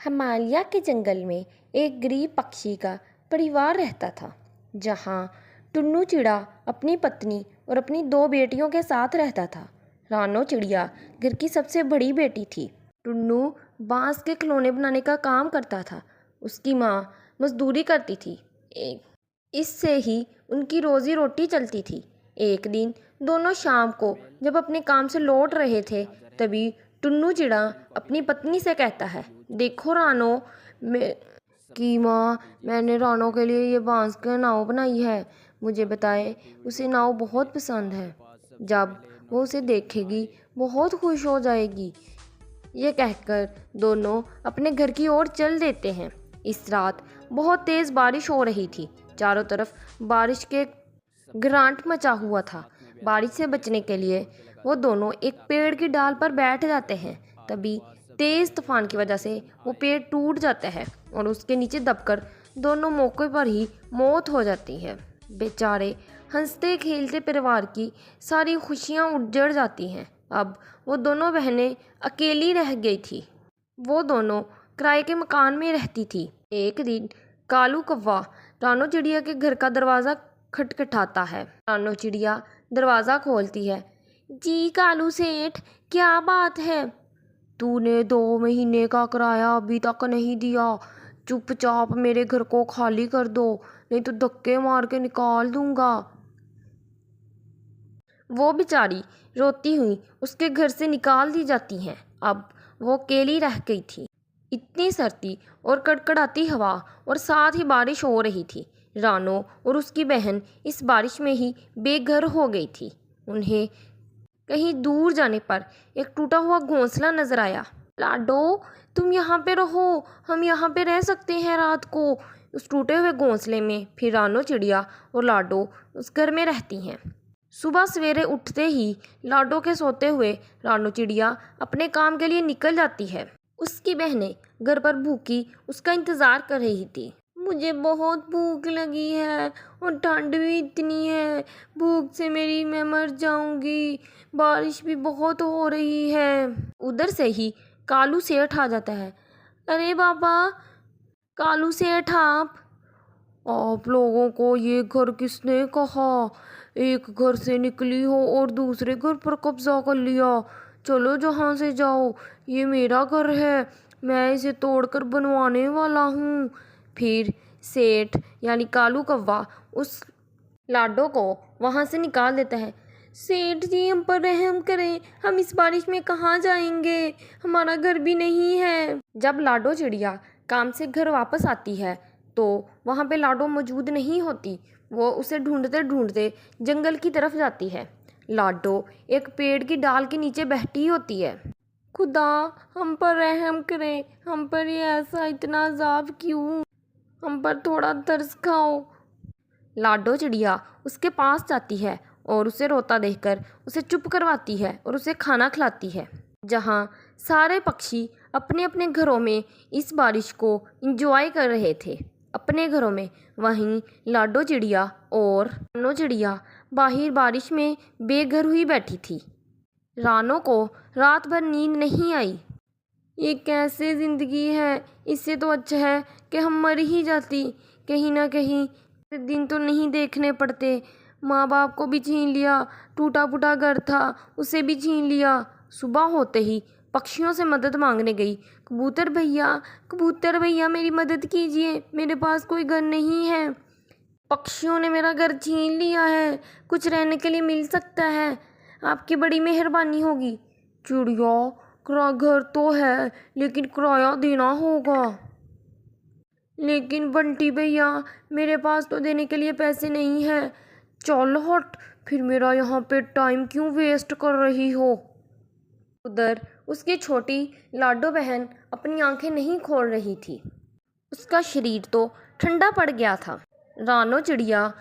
हिमालय के जंगल में एक गरीब पक्षी का परिवार रहता था, जहाँ टुन्नू चिड़ा अपनी पत्नी और अपनी दो बेटियों के साथ रहता था। रानो चिड़िया घर की सबसे बड़ी बेटी थी। टुन्नू बांस के खिलौने बनाने का काम करता था। उसकी माँ मजदूरी करती थी। इससे ही उनकी रोजी रोटी चलती थी। एक दिन दोनों शाम को जब अपने काम से लौट रहे थे, तभी टुन्नू चिड़ा अपनी पत्नी से कहता है, देखो रानो, माँ, मैंने रानो के लिए ये बांस की नाव बनाई है। मुझे बताए, उसे नाव बहुत पसंद है। जब वो उसे देखेगी बहुत खुश हो जाएगी। ये कहकर दोनों अपने घर की ओर चल देते हैं। इस रात बहुत तेज़ बारिश हो रही थी। चारों तरफ बारिश के ग्रांट मचा हुआ था। बारिश से बचने के लिए वो दोनों एक पेड़ की डाल पर बैठ जाते हैं। तभी तेज़ तूफान की वजह से वो पेड़ टूट जाता है और उसके नीचे दबकर दोनों मौके पर ही मौत हो जाती है। बेचारे हंसते खेलते परिवार की सारी खुशियाँ उजड़ जाती हैं। अब वो दोनों बहनें अकेली रह गई थी। वो दोनों किराए के मकान में रहती थी। एक दिन कालू कौवा रानो चिड़िया के घर का दरवाज़ा खटखटाता है। रानो चिड़िया दरवाज़ा खोलती है। जी कालू सेठ, क्या बात है? तूने 2 महीने का किराया अभी तक नहीं दिया। चुपचाप मेरे घर को खाली कर दो, नहीं तो धक्के मार के निकाल दूंगा। वो बेचारी रोती हुई उसके घर से निकाल दी जाती हैं। अब वो अकेली रह गई थी। इतनी सर्दी और कड़कड़ाती हवा और साथ ही बारिश हो रही थी। रानो और उसकी बहन इस बारिश में ही बेघर हो गई थी। उन्हें कहीं दूर जाने पर एक टूटा हुआ घोंसला नजर आया। लाडो, तुम यहाँ पे रहो, हम यहाँ पे रह सकते हैं रात को। उस टूटे हुए घोंसले में फिर रानो चिड़िया और लाडो उस घर में रहती हैं। सुबह सवेरे उठते ही लाडो के सोते हुए रानो चिड़िया अपने काम के लिए निकल जाती है। उसकी बहनें घर पर भूखी उसका इंतज़ार कर रही थी। मुझे बहुत भूख लगी है और ठंड भी इतनी है। भूख से मैं मर जाऊंगी। बारिश भी बहुत हो रही है। उधर से ही कालू सेठ आ जाता है। अरे बाबा, कालू सेठ, आप लोगों को ये घर किसने कहा? एक घर से निकली हो और दूसरे घर पर कब्जा कर लिया। चलो जहाँ से जाओ, ये मेरा घर है, मैं इसे तोड़कर बनवाने वाला हूँ। फिर सेठ यानी कालू कौवा उस लाडो को वहाँ से निकाल देता है। सेठ जी, हम पर रहम करें, हम इस बारिश में कहाँ जाएंगे? हमारा घर भी नहीं है। जब लाडो चिड़िया काम से घर वापस आती है तो वहाँ पे लाडो मौजूद नहीं होती। वो उसे ढूंढते ढूंढते जंगल की तरफ जाती है। लाडो एक पेड़ की डाल के नीचे बैठी होती है। खुदा, हम पर रहम करें, हम पर ये ऐसा इतना अजाब क्यों? हम पर थोड़ा तरस खाओ। लाडो चिड़िया उसके पास जाती है और उसे रोता देखकर उसे चुप करवाती है और उसे खाना खिलाती है। जहाँ सारे पक्षी अपने अपने घरों में इस बारिश को एंजॉय कर रहे थे, अपने घरों में, वहीं लाडो चिड़िया और रानो चिड़िया बाहर बारिश में बेघर हुई बैठी थी। रानो को रात भर नींद नहीं आई। ये कैसे ज़िंदगी है? इससे तो अच्छा है कि हम मर ही जाती। कहीं ना कहीं दिन तो नहीं देखने पड़ते। माँ बाप को भी छीन लिया, टूटा फूटा घर था उसे भी छीन लिया। सुबह होते ही पक्षियों से मदद मांगने गई। कबूतर भैया, मेरी मदद कीजिए, मेरे पास कोई घर नहीं है। पक्षियों ने मेरा घर छीन लिया है, कुछ रहने के लिए मिल सकता है? आपकी बड़ी मेहरबानी होगी। चिड़िया, घर तो है लेकिन किराया देना होगा। लेकिन बंटी भैया, मेरे पास तो देने के लिए पैसे नहीं है। चल हट, फिर मेरा यहाँ पे टाइम क्यों वेस्ट कर रही हो? उधर उसकी छोटी लाडो बहन अपनी आंखें नहीं खोल रही थी। उसका शरीर तो ठंडा पड़ गया था। रानो चिड़िया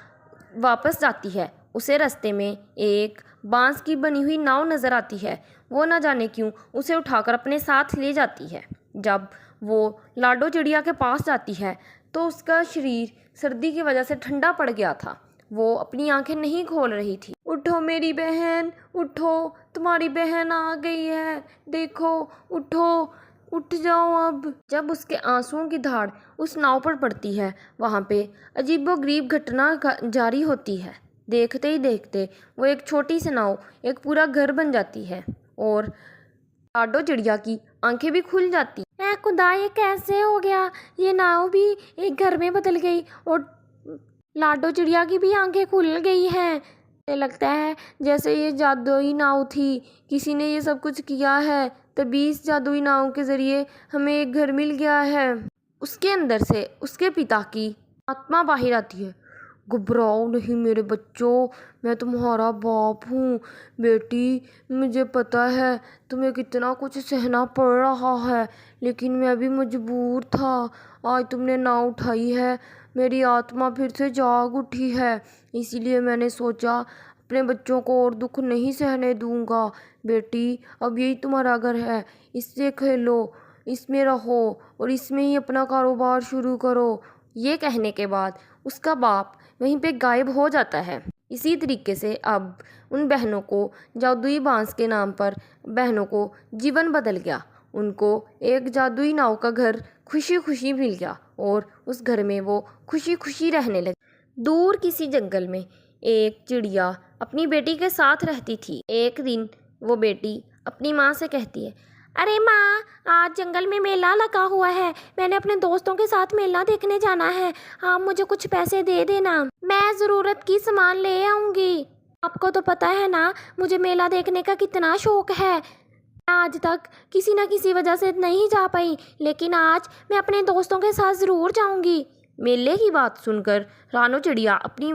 वापस जाती है। उसे रास्ते में एक बांस की बनी हुई नाव नज़र आती है। वो न जाने क्यों उसे उठाकर अपने साथ ले जाती है। जब वो लाडो चिड़िया के पास जाती है तो उसका शरीर सर्दी की वजह से ठंडा पड़ गया था। वो अपनी आंखें नहीं खोल रही थी। उठो मेरी बहन, उठो, तुम्हारी बहन आ गई है, देखो, उठो उठ जाओ अब। जब उसके आंसुओं की धार उस नाव पर पड़ती है, वहाँ पे अजीबोगरीब घटना जारी होती है। देखते ही देखते वो एक छोटी सी नाव एक पूरा घर बन जाती है और लाडो चिड़िया की आंखें भी खुल जाती। ऐ खुदा, ये कैसे हो गया? ये नाव भी एक घर में बदल गई और लाडो चिड़िया की भी आंखें खुल गई हैं। मुझे लगता है जैसे ये जादुई नाव थी, किसी ने ये सब कुछ किया है, तभी इस जादुई नाव के जरिए हमें एक घर मिल गया है। उसके अंदर से उसके पिता की आत्मा बाहर आती है। घबराओ नहीं मेरे बच्चों, मैं तुम्हारा बाप हूँ। बेटी, मुझे पता है तुम्हें कितना कुछ सहना पड़ रहा है, लेकिन मैं भी मजबूर था। आज तुमने नाव उठाई है, मेरी आत्मा फिर से जाग उठी है, इसीलिए मैंने सोचा अपने बच्चों को और दुख नहीं सहने दूंगा। बेटी, अब यही तुम्हारा घर है, इससे खेलो, इसमें रहो और इसमें ही अपना कारोबार शुरू करो। ये कहने के बाद उसका बाप वहीं पे गायब हो जाता है। इसी तरीके से अब उन बहनों को जादुई बांस के नाम पर बहनों को जीवन बदल गया। उनको एक जादुई नाव का घर खुशी खुशी मिल गया और उस घर में वो खुशी खुशी रहने लगे। दूर किसी जंगल में एक चिड़िया अपनी बेटी के साथ रहती थी। एक दिन वो बेटी अपनी माँ से कहती है, अरे माँ, आज जंगल में मेला लगा हुआ है, मैंने अपने दोस्तों के साथ मेला देखने जाना है, आप मुझे कुछ पैसे दे देना, मैं ज़रूरत की सामान ले आऊँगी। आपको तो पता है ना मुझे मेला देखने का कितना शौक है। आज तक किसी न किसी वजह से नहीं जा पाई, लेकिन आज मैं अपने दोस्तों के साथ ज़रूर जाऊँगी। मेले की बात सुनकर रानो चिड़िया अपनी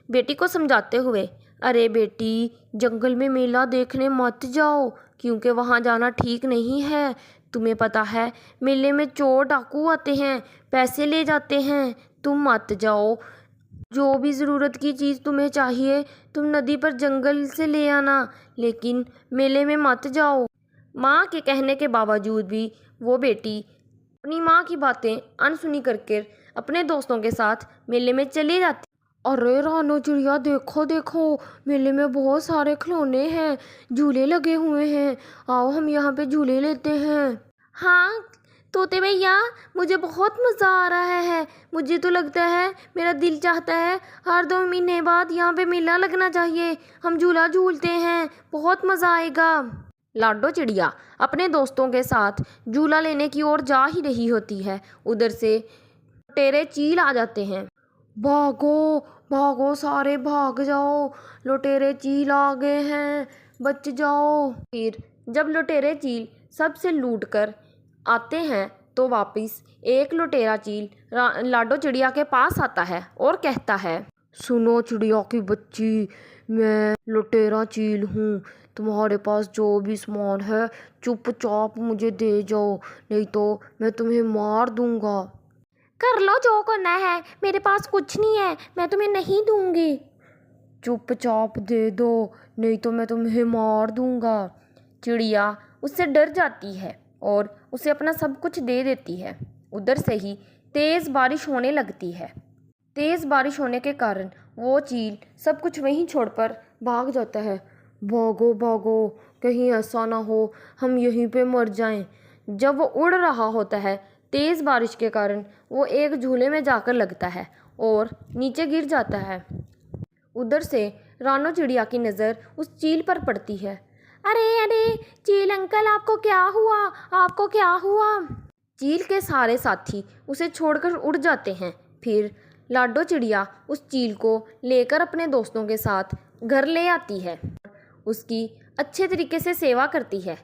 बेटी को समझाते हुए, अरे बेटी, जंगल में मेला देखने मत जाओ, क्योंकि वहाँ जाना ठीक नहीं है। तुम्हें पता है मेले में चोर डाकू आते हैं, पैसे ले जाते हैं, तुम मत जाओ। जो भी ज़रूरत की चीज़ तुम्हें चाहिए तुम नदी पर जंगल से ले आना, लेकिन मेले में मत जाओ। माँ के कहने के बावजूद भी वो बेटी अपनी माँ की बातें अनसुनी करके अपने दोस्तों के साथ मेले में चली जाती। अरे रानो चिड़िया, देखो देखो, मेले में बहुत सारे खिलौने हैं, झूले लगे हुए हैं, आओ हम यहाँ पे झूले लेते हैं। हाँ तोते भैया, मुझे बहुत मज़ा आ रहा है। मुझे तो लगता है, मेरा दिल चाहता है हर 2 महीने बाद यहाँ पे मेला लगना चाहिए, हम झूला झूलते हैं, बहुत मज़ा आएगा। लाडो चिड़िया अपने दोस्तों के साथ झूला लेने की ओर जा ही रही होती है, उधर से लुटेरे चील आ जाते हैं। भागो भागो, सारे भाग जाओ, लुटेरे चील आ गए हैं, बच जाओ। फिर जब लुटेरे चील सबसे लूट कर आते हैं तो वापस एक लुटेरा चील लाडो चिड़िया के पास आता है और कहता है, सुनो चिड़िया की बच्ची, मैं लुटेरा चील हूँ, तुम्हारे पास जो भी सामान है चुपचाप मुझे दे जाओ, नहीं तो मैं तुम्हें मार दूंगा। कर लो जो करना है, मेरे पास कुछ नहीं है, मैं तुम्हें नहीं दूंगी। चुपचाप दे दो, नहीं तो मैं तुम्हें मार दूंगा। चिड़िया उससे डर जाती है और उसे अपना सब कुछ दे देती है। उधर से ही तेज़ बारिश होने लगती है। तेज़ बारिश होने के कारण वो चील सब कुछ वहीं छोड़कर भाग जाता है। भागो भागो, कहीं ऐसा ना हो हम यहीं पे मर जाएं। जब वो उड़ रहा होता है, तेज़ बारिश के कारण वो एक झूले में जाकर लगता है और नीचे गिर जाता है। उधर से रानो चिड़िया की नज़र उस चील पर पड़ती है। अरे अरे चील अंकल, आपको क्या हुआ, आपको क्या हुआ? चील के सारे साथी उसे छोड़कर उड़ जाते हैं। फिर लाडो चिड़िया उस चील को लेकर अपने दोस्तों के साथ घर ले आती है, उसकी अच्छे तरीके से सेवा करती है।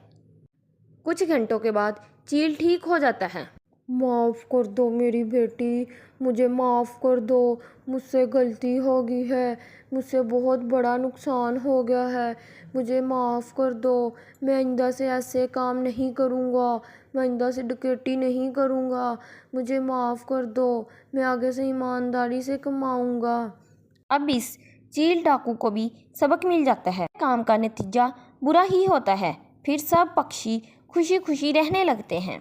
कुछ घंटों के बाद चील ठीक हो जाता है। माफ़ कर दो मेरी बेटी, मुझे माफ़ कर दो, मुझसे गलती हो गई है, मुझसे बहुत बड़ा नुकसान हो गया है, मुझे माफ़ कर दो। मैं आइंदा से ऐसे काम नहीं करूँगा, मैं आइंदा से डकैती नहीं करूँगा, मुझे माफ़ कर दो, मैं आगे से ईमानदारी से कमाऊँगा। अब इस चील डाकू को भी सबक मिल जाता है, काम का नतीजा बुरा ही होता है। फिर सब पक्षी खुशी खुशी रहने लगते हैं।